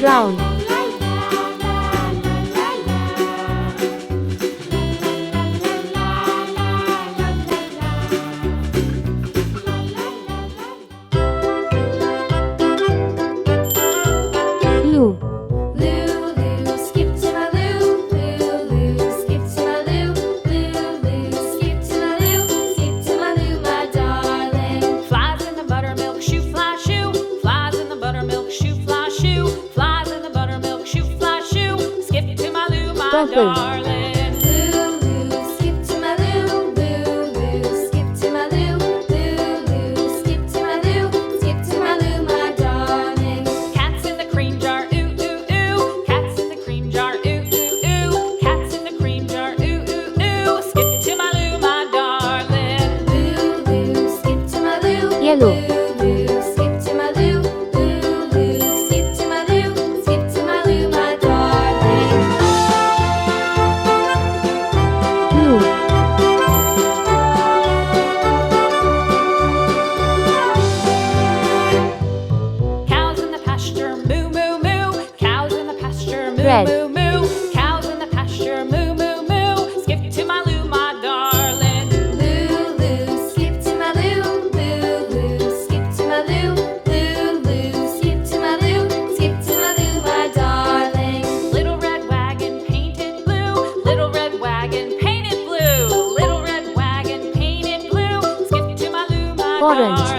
Brown. Blue. Lulu, skip to my Lou. Lulu, skip to my Lou. Lulu, skip to my Lou. Skip to my Lou, my darling. Flies in the buttermilk shoe, fly shoe. Flies in the buttermilk shoe, fly shoe. Flies in the buttermilk shoe, fly shoe. Skip to my Lou, my Purple. darling. Lulu, skip to my Lou. Lulu, skip to my Lou. Lulu, skip to my Lou. Skip to my Lou, my darling. Cats in the cream jar, ooh ooh ooh. Cats in the cream jar, ooh ooh ooh. Cats in the cream jar, ooh ooh ooh. Skip to my Lou, my darling. Lulu, skip to my Lou. Yellow. Lulu, skip to my Lou. Lulu, skip to my Lou. Skip to my Lou, my darling. Blue. Cows in the pasture, moo moo moo. Cows in the pasture, moo Red. moo moo. Cows in the pasture, moo moo moo. Skip to my Lou, my darling. Lulu, skip to my Lou. Lulu, skip to my Lou. Lulu, skip to my Lou. Skip to my Lou, my darling. Little red wagon painted blue. Little red wagon painted blue. Little red wagon painted blue. Skip to my Lou, my Orange. darling.